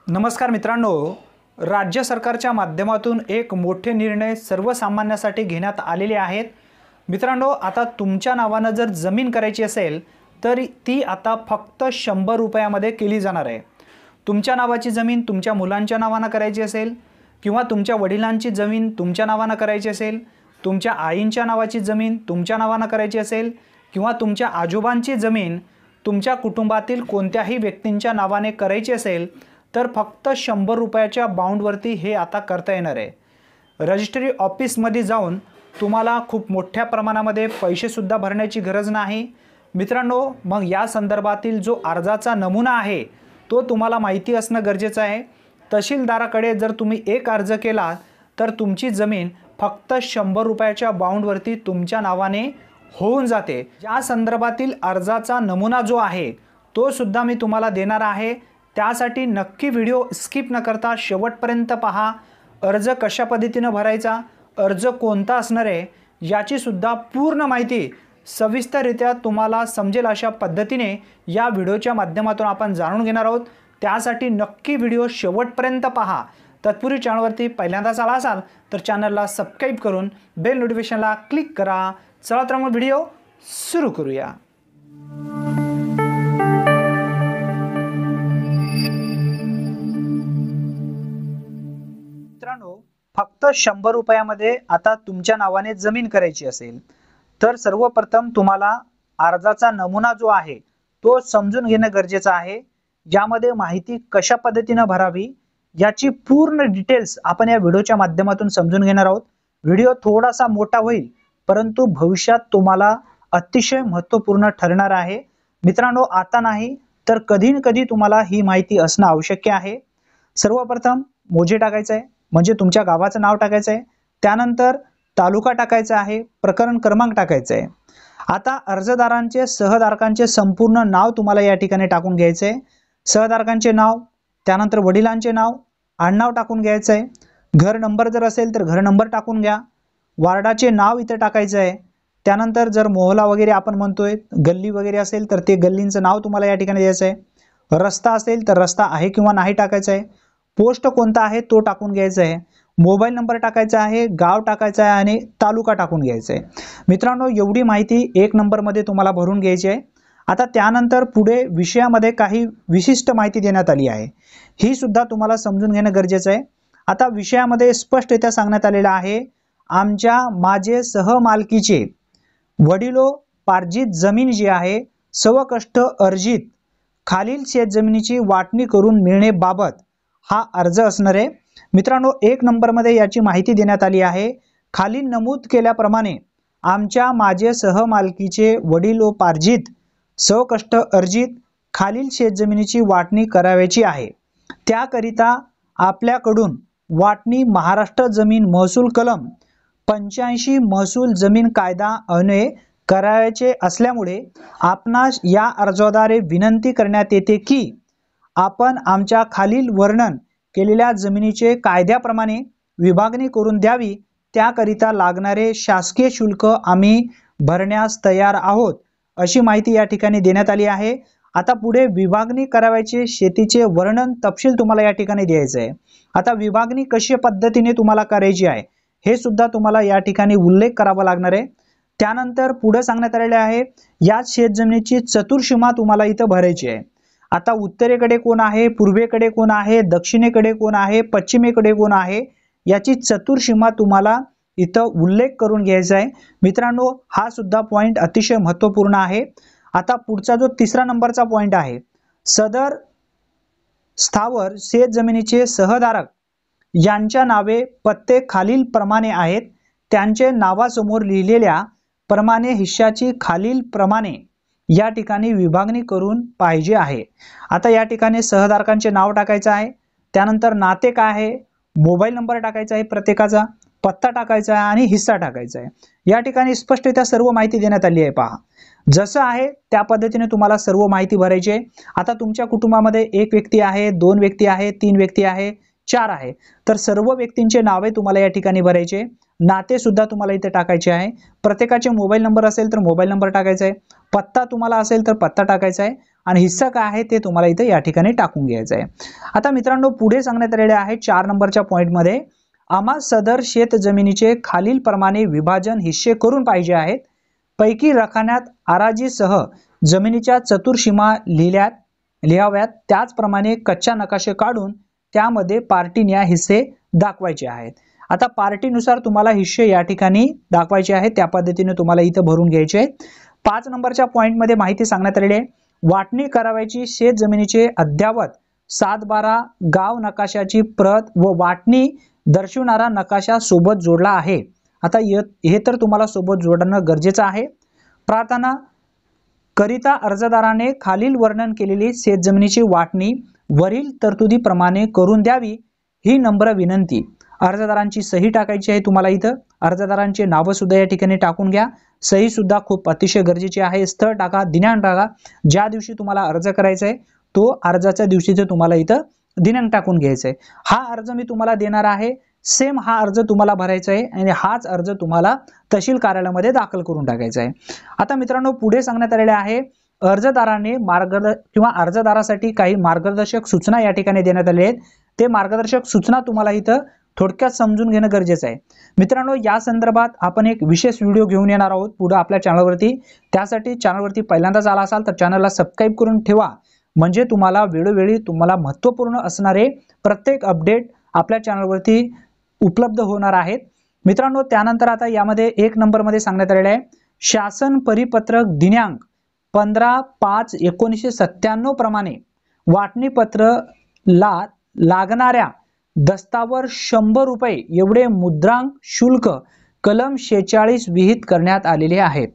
नमस्कार मित्रांनो, राज्य सरकारच्या माध्यमातून एक मोठे निर्णय सर्वसामान्यांसाठी घेण्यात आलेले आहेत। मित्रांनो, आता तुमच्या नावाने जर जमीन करायची असेल तर ती आता फक्त 100 रुपयामध्ये केली जाणार आहे। तुमच्या नावाची जमीन तुमच्या मुलांच्या नावाने करायची असेल किंवा तुमच्या वडिलांची जमीन तुमच्या नावाने करायची असेल, तुमच्या आईंच्या नावाची जमीन तुमच्या नावाने करायची असेल किंवा तुमच्या आजोबांची जमीन तुमच्या कुटुंबातील कोणत्याही व्यक्तींच्या नावाने करायची असेल तर फक्त 100 रुपयाच्या बाउंडवरती हे आता करता येणार आहे। रजिस्ट्री ऑफिसमध्ये जाऊन तुम्हाला खूप मोठ्या प्रमाणामध्ये पैसे सुद्धा भरण्याची गरज नाही। मित्रांनो, मग या संदर्भातील जो अर्जाचा नमुना आहे तो तुम्हाला माहिती असणं गरजेचं आहे। तहसीलदाराकडे जर तुम्ही एक अर्ज केला तर तुमची जमीन फक्त 100 रुपयाच्या बाउंडवरती तुमच्या नावाने होऊन जाते। या संदर्भातील अर्जाचा नमुना जो आहे तो सुद्धा मी तुम्हाला देणार आहे। त्यासाठी नक्की व्हिडिओ स्किप न करता शेवटपर्यंत पहा। अर्ज कशा पद्धतीने भरायचा, अर्ज कोणता असणार आहे याची सुद्धा पूर्ण माहिती सविस्तररित्या तुम्हाला समजेल अशा पद्धतीने या व्हिडिओच्या माध्यमातून आपण जाणून घेणार आहोत। त्यासाठी नक्की व्हिडिओ शेवटपर्यंत पहा। तत्पूर्वी चॅनलवरती पहिल्यांदाच आला असाल तर चॅनलला सबस्क्राइब करून बेल नोटिफिकेशनला क्लिक करा। चला तर मग व्हिडिओ सुरू करूया। मित्रांनो, फक्त 100 रुपयामध्ये आता तुमच्या नावाने जमीन करायची असेल तर सर्वप्रथम तुम्हाला अर्जाचा नमुना जो आहे तो समजून घेणे गरजेचं आहे। यामध्ये माहिती कशा पद्धतीने भरावी याची पूर्ण डिटेल्स आपण या व्हिडिओच्या माध्यमातून समजून घेणार आहोत। व्हिडिओ थोडासा मोठा होईल परंतु भविष्यात तुम्हाला अतिशय महत्त्वपूर्ण ठरणार आहे। मित्रांनो, आता नाही तर कधी ना कधी तुम्हाला ही माहिती असणं आवश्यक आहे। सर्वप्रथम मोजे टाकायचं आहे, म्हणजे तुमच्या गावाचं नाव टाकायचं आहे। त्यानंतर तालुका टाकायचा आहे, प्रकरण क्रमांक टाकायचा आहे। आता अर्जदारांचे सहधारकांचे संपूर्ण नाव तुम्हाला या ठिकाणी टाकून घ्यायचे आहे। सहधारकांचे नाव, त्यानंतर वडिलांचे नाव, आडनाव टाकून घ्यायचं आहे। घर नंबर जर असेल तर घर नंबर टाकून घ्या। वार्डाचे नाव इथे टाकायचं आहे। त्यानंतर जर मोहल्ला वगैरे आपण म्हणतोय, गल्ली वगैरे असेल तर ते गल्लींचं नाव तुम्हाला या ठिकाणी द्यायचं आहे। रस्ता असेल तर रस्ता आहे किंवा नाही टाकायचं आहे। पोस्ट कोणता आहे तो टाकून घ्यायचा आहे। मोबाईल नंबर टाकायचा आहे, गाव टाकायचा आहे आणि तालुका टाकून घ्यायचा आहे। मित्रांनो, एवढी माहिती एक नंबरमध्ये तुम्हाला भरून घ्यायची आहे। आता त्यानंतर पुढे विषयामध्ये काही विशिष्ट माहिती देण्यात आली आहे, ही सुद्धा तुम्हाला समजून घेणं गरजेचं आहे। आता विषयामध्ये स्पष्टरित्या सांगण्यात आलेलं आहे, आमच्या माझे सहमालकीचे वडिलोपार्जित जमीन जी आहे स्वकष्ट अर्जित खालील शेतजमिनीची वाटणी करून मिळण्याबाबत हा अर्ज असणार आहे। मित्रांनो, एक नंबरमध्ये याची माहिती देण्यात आली आहे। खाली नमूद केल्याप्रमाणे आमच्या माझे सहमालकीचे वडिलोपार्जित स्वकष्ट अर्जित खालील शेतजमिनीची वाटणी करावयाची आहे। त्याकरिता आपल्याकडून वाटणी महाराष्ट्र जमीन महसूल कलम 85 महसूल जमीन कायदा अन्वये करावयाचे असल्यामुळे आपणास या अर्जाद्वारे विनंती करण्यात येते की आपण आमच्या खालील वर्णन केलेल्या जमिनीचे कायद्याप्रमाणे विभागणी करून द्यावी। त्याकरिता लागणारे शासकीय शुल्क आम्ही भरण्यास तयार आहोत, अशी माहिती या ठिकाणी देण्यात आली आहे। आता पुढे विभागणी करावयाचे शेतीचे वर्णन तपशील तुम्हाला या ठिकाणी द्यायचं आहे। आता विभागणी कशा पद्धतीने तुम्हाला करायची आहे हे सुद्धा तुम्हाला या ठिकाणी उल्लेख करावा लागणार आहे। त्यानंतर पुढे सांगण्यात आलेले आहे, या शेतजमिनीची चतुर्सीमा तुम्हाला इथं भरायची आहे। आता उत्तरेकडे कोण आहे, पूर्वेकडे कोण आहे, दक्षिणेकडे कोण आहे, पश्चिमेकडे कोण आहे, याची चतुर्सीमा तुम्हाला इथं उल्लेख करून घ्यायचा आहे। मित्रांनो, हा सुद्धा पॉइंट अतिशय महत्त्वपूर्ण आहे। आता पुढचा जो तिसरा नंबरचा पॉइंट आहे, सदर स्थावर शेतजमिनीचे सहधारक यांच्या नावे पत्ते खालील प्रमाणे आहेत, त्यांचे नावासमोर लिहिलेल्या प्रमाणे हिश्शाची खालील प्रमाणे या ठिकाणी विभागणी करून पाहिजे आहे। आता या ठिकाणी सहधारकांचे नाव टाकायचं आहे, त्यानंतर नाते काय आहे, मोबाईल नंबर टाकायचा आहे, प्रत्येकाचा पत्ता टाकायचा आहे आणि हिस्सा टाकायचा आहे। या ठिकाणी स्पष्टरित्या सर्व माहिती देण्यात आली आहे। पहा, जसं आहे त्या पद्धतीने तुम्हाला सर्व माहिती भरायची आहे। आता तुमच्या कुटुंबामध्ये एक व्यक्ती आहे, दोन व्यक्ती आहे, तीन व्यक्ती आहे, 4 आहे, तर सर्व व्यक्तींचे नावे तुम्हाला या ठिकाणी भरायचे। नाते सुद्धा तुम्हाला इथे टाकायचे आहे। प्रत्येकाचे मोबाईल नंबर असेल तर मोबाईल नंबर टाकायचा आहे, पत्ता तुम्हाला असेल तर पत्ता टाकायचा आहे आणि हिस्सा काय आहे ते तुम्हाला इथे या ठिकाणी टाकून घ्यायचं आहे। आता मित्रांनो पुढे सांगण्यात आलेले आहे 4 नंबरच्या पॉइंट मध्ये, आम्हा सदर शेत जमिनीचे खालील प्रमाणे विभाजन हिस्से करून पाहिजे आहेत। पैकी रखान्यात आराजीसह जमिनीच्या चतुर्सीमा लिहाव्यात, त्याचप्रमाणे कच्चा नकाशे काढून त्यामध्ये पार्टीन्या हिस्से दाखवायचे आहेत। आता पार्टीनुसार तुम्हाला हिस्से या ठिकाणी दाखवायचे आहेत, त्या पद्धतीने तुम्हाला इथे भरून घ्यायचे आहेत। 5 नंबरच्या पॉइंट मध्ये माहिती सांगण्यात आलेली आहे, वाटणी करावयाची शेत जमिनीचे अद्यावत 7/12 गाव नकाशाची प्रत व वाटणी दर्शवणारा नकाशा सोबत जोडला आहे। आता हे तर तुम्हाला सोबत जोडणं गरजेचं आहे। प्रार्थना करिता अर्जदाराने खालील वर्णन केलेली शेत जमिनीची वाटणी वरील तरतुदीप्रमाणे करून द्यावी ही नम्र विनंती। अर्जदारांची सही टाकायची आहे तुम्हाला इथं, अर्जदारांचे नाव सुद्धा या ठिकाणी टाकून घ्या, सही सुद्धा खूप अतिशय गरजेची आहे। स्थळ टाका, दिनांक टाका, ज्या दिवशी तुम्हाला अर्ज करायचा आहे तो अर्जाच्या दिवशीचे तुम्हाला इथं दिनांक टाकून घ्यायचा आहे। हा अर्ज मी तुम्हाला देणार आहे, सेम हा अर्ज तुम्हाला भरायचा आहे आणि हाच अर्ज तुम्हाला तहसील कार्यालयामध्ये दाखल करून टाकायचा आहे। आता मित्रांनो पुढे सांगण्यात आलेले आहे, अर्जदाराने अर्जदारासाठी काही मार्गदर्शक सूचना या ठिकाणी देण्यात आल्या आहेत। ते मार्गदर्शक सूचना तुम्हाला इथं थोडक्यात समजून घेणं गरजेचं आहे। मित्रांनो या संदर्भात आपण एक विशेष व्हिडिओ घेऊन येणार आहोत पुढे आपल्या चॅनलवरती, त्यासाठी चॅनलवरती पहिल्यांदाच आला असाल तर चॅनलला सबस्क्राइब करून ठेवा, म्हणजे तुम्हाला वेळोवेळी तुम्हाला महत्त्वपूर्ण असणारे प्रत्येक अपडेट आपल्या चॅनलवरती उपलब्ध होणार आहेत। मित्रांनो त्यानंतर आता यामध्ये 1 नंबर मध्ये सांगण्यात आलेले आहे, शासन परिपत्रक दिनांक 15/5/1997 प्रमाणे वाटणीपत्र लागणाऱ्या दस्तावर 100 रुपये एवढे मुद्रांक शुल्क कलम 46 विहित करण्यात आलेले आहेत।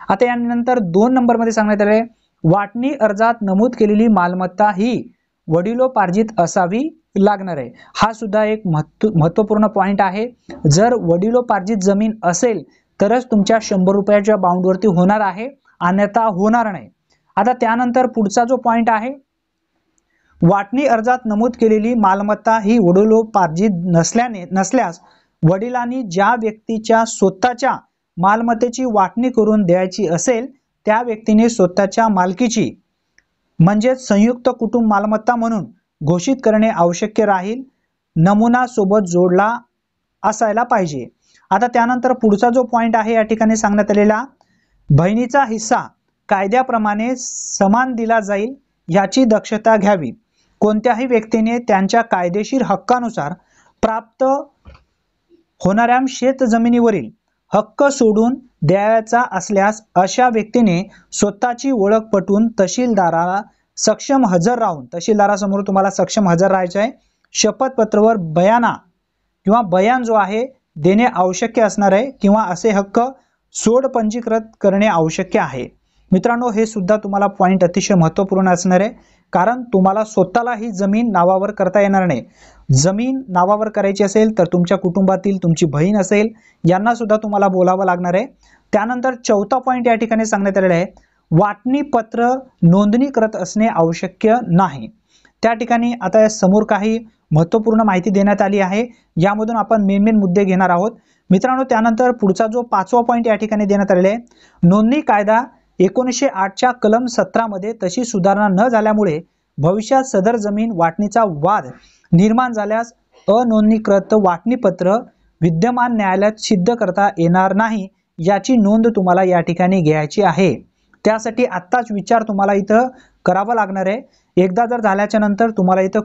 आता यानंतर 2 नंबर मध्ये सांगण्यात आले, वाटणी अर्जात नमूद केलेली मालमत्ता ही वडिलोपार्जित असावी लागणार आहे। हा सुद्धा एक महत्त्वपूर्ण पॉइंट आहे। जर वडिलोपार्जित जमीन असेल तरच तुमच्या 100 रुपयाच्या बाउंडवरती होणार आहे, अन्यथा होणार नाही। आता त्यानंतर पुढचा जो पॉइंट आहे, वाटणी अर्जात नमूद केलेली मालमत्ता ही वडिलोपार्जित नसल्यास वडिलांनी ज्या व्यक्तीच्या स्वतःच्या मालमत्तेची वाटणी करून द्यायची असेल त्या व्यक्तीने स्वतःच्या मालकीची म्हणजे संयुक्त कुटुंब मालमत्ता म्हणून घोषित करणे आवश्यक राहील। नमुना सोबत जोडला असायला पाहिजे। आता त्यानंतर पुढचा जो पॉइंट आहे या ठिकाणी सांगण्यात आलेला, बहिणीचा हिस्सा कायद्याप्रमाणे समान दिला जाईल याची दक्षता घ्यावी। कोणत्याही व्यक्तीने त्यांच्या कायदेशीर हक्कानुसार प्राप्त होणाऱ्या शेत जमिनीवरील हक्क सोडून द्यायचा असल्यास अशा व्यक्तीने स्वतःची ओळख पटवून तहसीलदाराला सक्षम हजर राहून, तहसीलदारासमोर तुम्हाला सक्षम हजर राहायचे आहे, शपथपत्रावर बयान जो आहे देणे आवश्यक असणार आहे किंवा असे हक्क सोड पंजीकृत करणे आवश्यक आहे। मित्रांनो हे सुद्धा तुम्हाला पॉइंट अतिशय महत्त्वपूर्ण असणार आहे, कारण तुम्हाला स्वतःला ही जमीन नावावर करता येणार नाही। जमीन नावावर करायची असेल तर तुमच्या कुटुंबातील तुमची बहीण असेल यांना सुद्धा तुम्हाला बोलावं लागणार आहे। त्यानंतर 4था पॉइंट या ठिकाणी सांगण्यात आलेला आहे, वाटणी पत्र नोंदणी करत असणे आवश्यक नाही। त्या ठिकाणी आता समोर काही महत्त्वपूर्ण माहिती देण्यात आली आहे, यामधून आपण मेन मुद्दे घेणार आहोत। मित्रांनो त्यानंतर पुढचा जो 5वा पॉइंट या ठिकाणी देण्यात आलेला आहे, नोंदणी कायदा 1908 च्या कलम 17 मध्ये तशी सुधारणा न झाल्यामुळे भविष्यात सदर जमीन वाटणीचा वाद निर्माण झाल्यास अनोंदणीकृत वाटणीपत्र विद्यमान न्यायालयात सिद्ध करता येणार नाही, याची नोंद तुम्हाला या ठिकाणी घ्यायची आहे। त्यासाठी आत्ताच विचार तुम्हाला इथं करावा लागणार आहे। एकदा जर झाल्याच्या नंतर तुम्हाला इथं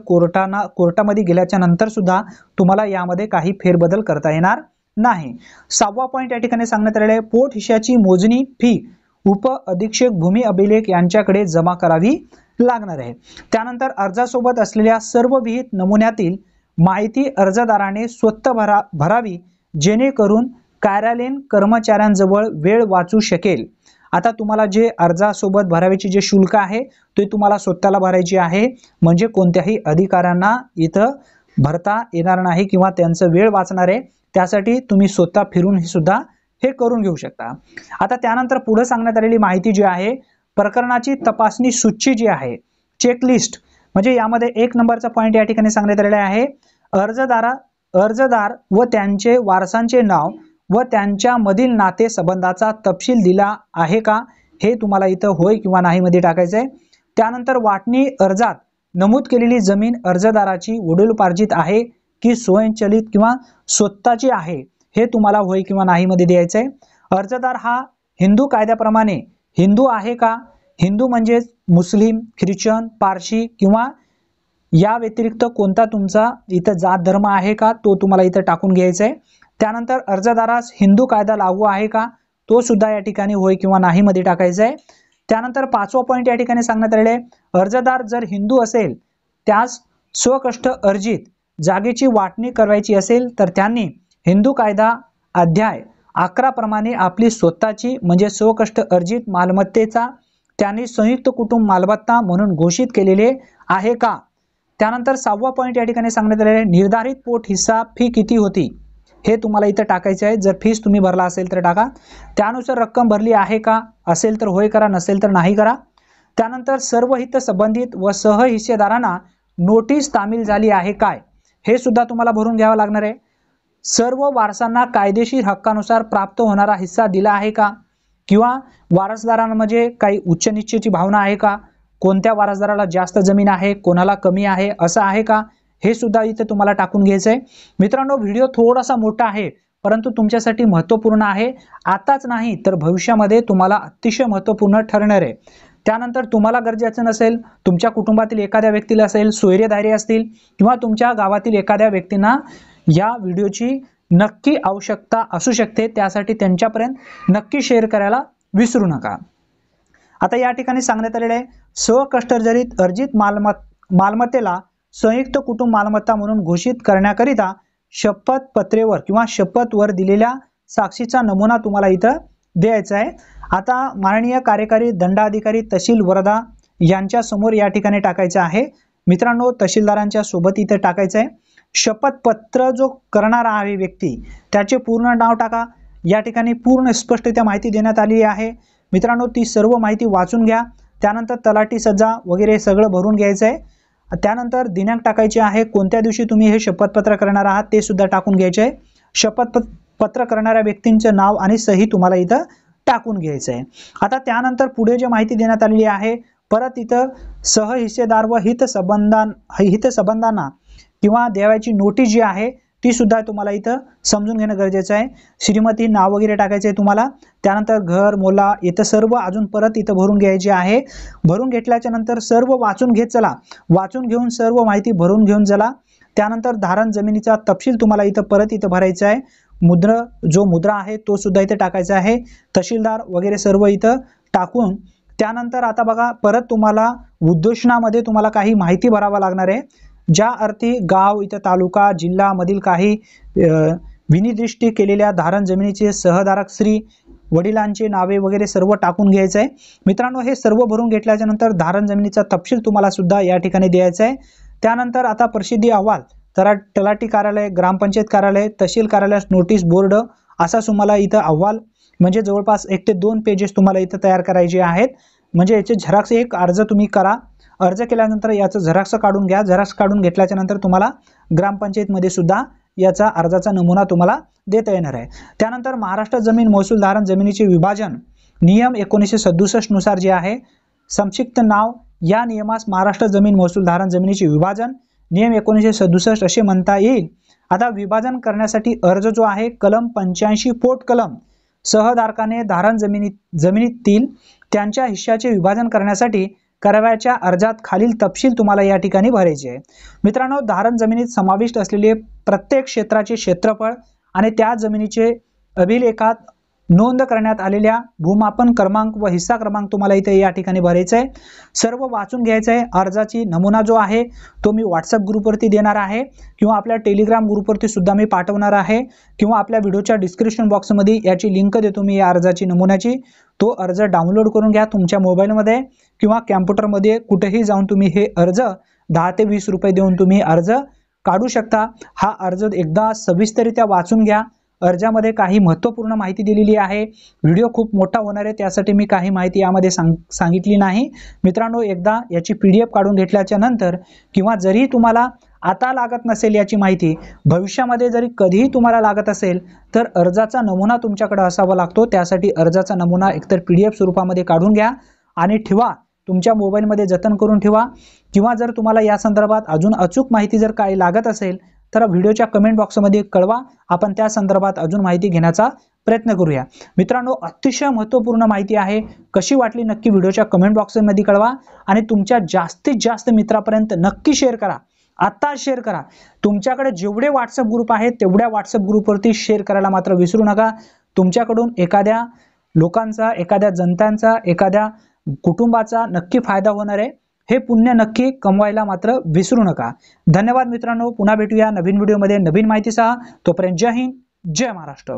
कोर्टामध्ये गेल्याच्या नंतर सुद्धा तुम्हाला यामध्ये काही फेरबदल करता येणार नाही। 6वा पॉइंट या ठिकाणी सांगण्यात आलेला आहे, पोट हिश्श्याची मोजणी फी उप अधीक्षक भूमी अभिलेख यांच्याकडे जमा करावी लागणार आहे। त्यानंतर अर्जासोबत असलेल्या सर्व विहित नमुन्यातील माहिती अर्जदाराने स्वतः भरावी, जेणेकरून कार्यालयीन कर्मचाऱ्यांजवळ वेळ वाचू शकेल। आता तुम्हाला जे अर्जासोबत भरावीचे जे शुल्क आहे ते तुम्हाला स्वतःला भरायची आहे, म्हणजे कोणत्याही अधिकाऱ्यांना इथं भरता येणार नाही किंवा त्यांचा वेळ वाचणार आहे। त्यासाठी तुम्ही स्वतः फिरून हे सुद्धा हे करून घेऊ शकता। आता त्यानंतर पुढे सांगण्यात आलेली माहिती जी आहे, प्रकरणाची तपासणी सूची जी आहे, चेकलिस्ट, म्हणजे यामध्ये 1 नंबरचा पॉइंट या ठिकाणी सांगण्यात आलेला आहे, अर्जदार व त्यांचे वारसांचे नाव व त्यांच्या मधील नाते संबंधाचा तपशील दिला आहे का, हे तुम्हाला इथं होय किंवा नाही मध्ये टाकायचं आहे। त्यानंतर वाटणी अर्जात नमूद केलेली जमीन अर्जदाराची वडिलोपार्जित आहे की स्वयंचलित किंवा स्वतःची आहे हे तुम्हाला होय किंवा नाही मध्ये द्यायचं आहे. अर्जदार हा हिंदू कायद्याप्रमाणे हिंदू आहे का, हिंदू म्हणजे मुस्लिम, ख्रिश्चन, पारशी किंवा या व्यतिरिक्त कोणता तुमचा इथं जात धर्म आहे का तो तुम्हाला इथं टाकून घ्यायचा आहे. त्यानंतर अर्जदारास हिंदू कायदा लागू आहे का तो सुद्धा या ठिकाणी होय किंवा नाही मध्ये टाकायचा आहे. त्यानंतर 5वा पॉइंट या ठिकाणी सांगण्यात आलेले आहे, अर्जदार जर हिंदू असेल त्यास स्वकष्ट अर्जित जागेची वाटणी करायची असेल तर त्यांनी हिंदू कायदा अध्याय 11 प्रमाणे आपली स्वतःची म्हणजे स्वकष्ट अर्जित मालमत्तेचा त्यांनी संयुक्त कुटुंब मालमत्ता म्हणून घोषित केलेले आहे का. त्यानंतर 6वा पॉइंट या ठिकाणी सांगण्यात आलेले आहे, निर्धारित पोट हिस्सा फी किती होती हे तुम्हाला इथं टाकायचे आहे. जर फीस तुम्ही भरला असेल तर टाका. त्यानुसार रक्कम भरली आहे का, असेल तर होय करा, नसेल तर नाही करा. त्यानंतर सर्व हित संबंधित व सह हिस्सेदारांना नोटीस तामील झाली आहे काय हे सुद्धा तुम्हाला भरून घ्यावं लागणार आहे. सर्व वारसांना कायदेशीर हक्कानुसार प्राप्त होणारा हिस्सा दिला आहे का, किंवा वारसदारांमध्ये काही उच्च निश्चयाची भावना आहे का, कोणत्या वारसदाराला जास्त जमीन आहे, कोणाला कमी आहे, असं आहे का हे सुद्धा इथे तुम्हाला टाकून घ्यायचं आहे. मित्रांनो, व्हिडिओ थोडासा मोठा आहे परंतु तुमच्यासाठी महत्त्वपूर्ण आहे. आताच नाही तर भविष्यामध्ये तुम्हाला अतिशय महत्त्वपूर्ण ठरणार आहे. त्यानंतर तुम्हाला गरजेचं नसेल, तुमच्या कुटुंबातील एखाद्या व्यक्तीला असेल, सोयरेदारी असतील किंवा तुमच्या गावातील एखाद्या व्यक्तींना या व्हिडिओची नक्की आवश्यकता असू शकते, त्यासाठी त्यांच्यापर्यंत नक्की शेअर करायला विसरू नका. आता या ठिकाणी सांगण्यात आलेले आहे, स्वकष्टजरित अर्जित मालमत्तेला संयुक्त कुटुंब मालमत्ता म्हणून घोषित करण्याकरिता शपथ पत्रेवर किंवा शपथवर दिलेल्या साक्षीचा नमुना तुम्हाला इथं द्यायचा आहे. आता माननीय कार्यकारी दंडाधिकारी तहसील वर्धा यांच्या समोर या ठिकाणी टाकायचं आहे. मित्रांनो, तहसीलदारांच्या सोबत इथं टाकायचं आहे. शपथपत्र जो करणारा आहे व्यक्ती त्याचे पूर्ण नाव टाका. या ठिकाणी पूर्ण स्पष्टरित्या माहिती देण्यात आली आहे. मित्रांनो, ती सर्व माहिती वाचून घ्या. त्यानंतर तलाठी सज्जा वगैरे सगळं भरून घ्यायचं आहे. त्यानंतर दिनांक टाकायचे आहे, कोणत्या दिवशी तुम्ही हे शपथपत्र करणार आहात ते सुद्धा टाकून घ्यायचे आहे. शपथपत्र करणाऱ्या व्यक्तींचे नाव आणि सही तुम्हाला इथं टाकून घ्यायचं आहे. आता त्यानंतर पुढे जे माहिती देण्यात आलेली आहे, परत इथं सह हिस्सेदार व हितसंबंधांना किंवा देवाची नोटीस जी आहे ती सुद्धा तुम्हाला इथं समजून घेणं गरजेचं आहे. श्रीमती नाव वगैरे टाकायचं आहे तुम्हाला. त्यानंतर घर, मोला इथं सर्व अजून परत इथं भरून घ्यायचे आहे. भरून घेतल्याच्या नंतर सर्व वाचून घेत चला. वाचून घेऊन सर्व माहिती भरून घेऊन चला. त्यानंतर धारण जमिनीचा तपशील तुम्हाला इथं परत इथं भरायचा आहे. मुद्रा आहे तो सुद्धा इथे टाकायचा आहे. तहसीलदार वगैरे सर्व इथं टाकून त्यानंतर आता बघा, परत तुम्हाला उद्घोषणामध्ये तुम्हाला काही माहिती भरावा लागणार आहे. ज्या अर्थी गाव इथं तालुका जिल्हा मधील काही विनिर्दिष्ट केलेल्या धारण जमिनीचे सहधारक श्री वडिलांचे नावे वगैरे सर्व टाकून घ्यायचं आहे. मित्रांनो, हे सर्व भरून घेतल्याच्या नंतर धारण जमिनीचा तपशील तुम्हाला सुद्धा या ठिकाणी द्यायचा आहे. त्यानंतर आता प्रसिद्धी अहवाल तलाठी कार्यालय, ग्रामपंचायत कार्यालय, तहसील कार्यालयास नोटीस बोर्ड असा तुम्हाला इथं अहवाल म्हणजे जवळपास 1 ते 2 पेजेस तुम्हाला इथं तयार करायचे आहेत. म्हणजे याचे झेरॉक्स एक अर्ज तुम्ही करा. अर्ज केल्यानंतर याचं झेरॉक्स काढून घ्या. झेरॉक्स काढून घेतल्याच्या नंतर तुम्हाला ग्रामपंचायतमध्ये सुद्धा याचा अर्जाचा नमुना तुम्हाला देता येणार आहे. त्यानंतर महाराष्ट्र जमीन महसूल धारण जमिनीचे विभाजन नियम 1967 नुसार जे आहे संक्षिप्त नाव या नियमास महाराष्ट्र जमीन महसूल धारण जमिनीचे विभाजन नियम 1967 असे म्हणता येईल. आता विभाजन करण्यासाठी अर्ज जो आहे कलम 85 पोट कलम सहधारकाने धारण जमिनीतील त्यांच्या हिश्श्याचे विभाजन करण्यासाठी करावयाच्या अर्जात खालील तपशील तुम्हाला या ठिकाणी भरायचे आहे. मित्रांनो, धारण जमिनीत समाविष्ट असलेले प्रत्येक क्षेत्राचे क्षेत्रफळ आणि त्या जमिनीचे अभिलेखात नोंद करण्यात आलेल्या भूमापन क्रमांक व हिस्सा क्रमांक तुम्हाला इथे या ठिकाणी भरायचा आहे. सर्व वाचून घ्यायचं आहे. अर्जाची नमुना जो आहे तो मी व्हॉट्सअप ग्रुपवरती देणार आहे किंवा आपल्या टेलिग्राम ग्रुपवरती सुद्धा मी पाठवणार आहे किंवा आपल्या व्हिडिओच्या डिस्क्रिप्शन बॉक्समध्ये याची लिंक देतो मी या अर्जाची नमुन्याची. तो अर्ज डाउनलोड करून घ्या तुमच्या मोबाईलमध्ये किंवा कॅम्प्युटरमध्ये कुठेही जाऊन तुम्ही हे अर्ज 10 ते 20 रुपये देऊन तुम्ही अर्ज काढू शकता. हा अर्ज एकदा सविस्तररित्या वाचून घ्या. अर्जामध्ये काही महत्त्वपूर्ण माहिती दिलेली आहे. व्हिडिओ खूप मोठा होणार आहे त्यासाठी मी काही माहिती यामध्ये सांगितली नाही. मित्रांनो, एकदा याची PDF काढून घेतल्याच्या नंतर किंवा जरी तुम्हाला आता लागत नसेल याची माहिती, भविष्यामध्ये जरी कधीही तुम्हाला लागत असेल तर अर्जाचा नमुना तुमच्याकडे असावा लागतो. त्यासाठी अर्जाचा नमुना एकतर PDF स्वरूपामध्ये काढून घ्या आणि ठेवा तुमच्या मोबाईलमध्ये जतन करून ठेवा, किंवा जर तुम्हाला या संदर्भात अजून अचूक माहिती जर काही लागत असेल तर व्हिडिओच्या कमेंट बॉक्समध्ये कळवा, आपण त्या संदर्भात अजून माहिती घेण्याचा प्रयत्न करूया। मित्रांनो, अतिशय महत्त्वपूर्ण माहिती आहे, कशी वाटली नक्की व्हिडिओच्या कमेंट बॉक्समध्ये कळवा आणि तुमच्या जास्तीत जास्त मित्रांपर्यंत नक्की शेअर करा, आता शेअर करा। तुमच्याकडे जेवढे व्हॉट्सअप ग्रुप आहेत तेवढ्या व्हॉट्सअप ग्रुपवरती शेअर करायला मात्र विसरू नका। तुमच्याकडून एखाद्या लोकांचा, एखाद्या जनतांचा, एखाद्या कुटुंबाचा नक्की फायदा होणार आहे, हे पुण्य नक्की कमवायला मात्र विसरू नका। धन्यवाद मित्रांनो, पुन्हा भेटूया नवीन व्हिडिओमध्ये नवीन माहितीसह। तोपर्यंत जय हिंद, जय महाराष्ट्र।